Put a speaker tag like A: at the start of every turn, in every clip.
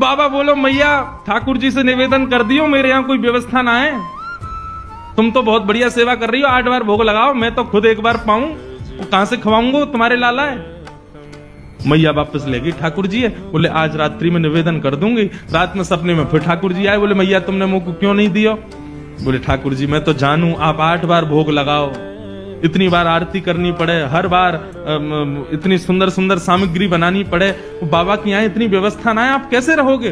A: बाबा बोलो मैया ठाकुर जी से निवेदन कर दियो, मेरे यहाँ कोई व्यवस्था ना है। तुम तो बहुत बढ़िया सेवा कर रही हो, 8 बार भोग लगाओ, मैं तो खुद एक बार पाऊं, कहां से खवाऊंगा, तुम्हारे लाला है। मैया वापस ले गई। ठाकुर जी है, बोले आज रात्रि में निवेदन कर दूंगी। रात में सपने में फिर ठाकुर जी आए, बोले मैया तुमने मुंह को क्यों नहीं दिया। बोले ठाकुर जी मैं तो जानू आप 8 बार भोग लगाओ, इतनी बार आरती करनी पड़े, हर बार इतनी सुंदर सुंदर सामग्री बनानी पड़े, बाबा की यहाँ इतनी व्यवस्था ना है, आप कैसे रहोगे।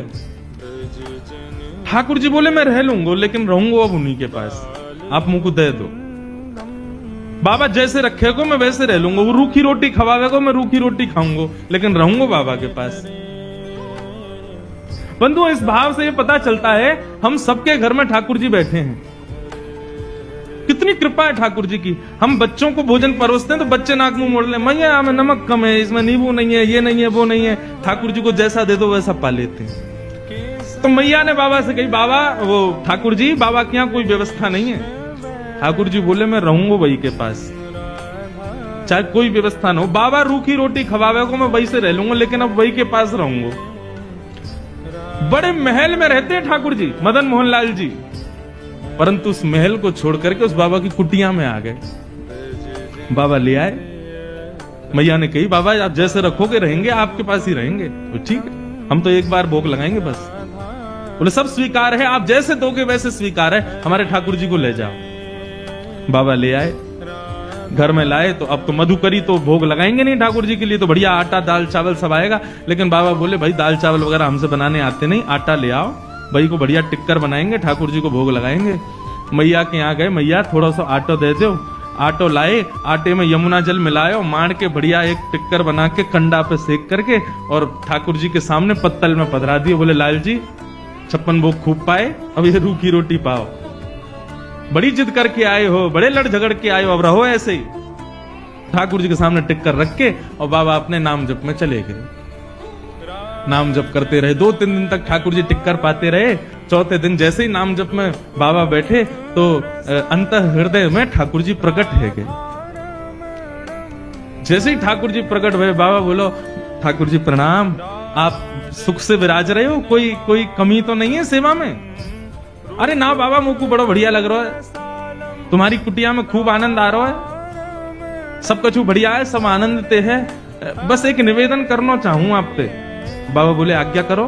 A: ठाकुर जी बोले मैं रह लूंगा, लेकिन रहूंगा अब उन्हीं के पास, आप मुंह को दे दो। बाबा जैसे रखेगो मैं वैसे रह लूंगा, वो रूखी रोटी खवावेगो मैं रूखी रोटी खाऊंगा, लेकिन रहूंगा बाबा के पास। बंधु इस भाव से ये पता चलता है हम सबके घर में ठाकुर जी बैठे हैं। कितनी कृपा है ठाकुर जी की। हम बच्चों को भोजन परोसते हैं तो बच्चे नाक मुंह मोड़ ले, मैया में नमक कम है, इसमें नींबू नहीं है, ये नहीं है, वो नहीं है। ठाकुर जी को जैसा दे दो वैसा पा लेते हैं। तो मैया ने बाबा से कही, बाबा वो ठाकुर जी बाबा के यहाँ कोई व्यवस्था नहीं है। ठाकुर जी बोले मैं रहूंगा वही के पास, चाहे कोई व्यवस्था ना हो। बाबा रूखी रोटी खवावेगो मैं वही से रह लूंगा, लेकिन अब वही के पास रहूंगा। बड़े महल में रहते हैं ठाकुर जी, मदन मोहन लाल जी, परंतु उस महल को छोड़ करके उस बाबा की कुटिया में आ गए। बाबा ले आए। मैया ने कही बाबा आप जैसे रखोगे रहेंगे, आपके पास ही रहेंगे। तो ठीक है, हम तो एक बार भोग लगाएंगे बस। बोले सब स्वीकार है, आप जैसे दोगे वैसे स्वीकार है, हमारे ठाकुर जी को ले जाओ। बाबा ले आए, घर में लाए तो अब तो मधुकरी तो भोग लगाएंगे नहीं ठाकुर जी के लिए, तो बढ़िया आटा दाल चावल सब आएगा। लेकिन बाबा बोले भाई दाल चावल वगैरह हमसे बनाने आते नहीं, आटा ले आओ, भाई को बढ़िया टिक्कर बनाएंगे, ठाकुर जी को भोग लगाएंगे। मैया के यहाँ गए, मैया थोड़ा सा आटो दे दो। आटो लाए, आटे में यमुना जल मिलाए, मार के बढ़िया एक टिक्कर बना के कंडा पे सेक करके और ठाकुर जी के सामने पत्तल में पधरा दिए। बोले लाल जी 56 भोग खूब पाए, अब ये रूखी रोटी पाओ। बड़ी जिद करके आए हो, बड़े लड़ झगड़ के आए हो, अब रहो ऐसे ही। ठाकुर जी के सामने टिक्कर रख के और बाबा अपने नाम जप में चले गए। नाम जप करते रहे, 2-3 दिन तक ठाकुर जी टिक्कर पाते रहे। चौथे दिन जैसे ही नाम जप में बाबा बैठे तो अंत हृदय में ठाकुर जी प्रकट है गए। जैसे ही ठाकुर जी प्रकट हुए, बाबा बोलो ठाकुर जी प्रणाम, आप सुख से विराज रहे हो, कोई कमी तो नहीं है सेवा में। अरे ना बाबा मुझको बड़ा बढ़िया लग रहा है, तुम्हारी कुटिया में खूब आनंद आ रहा है, सब कुछ बढ़िया है, सब आनंद ते है, बस एक निवेदन करना चाहूं आप पे। बाबा बोले आज्ञा करो।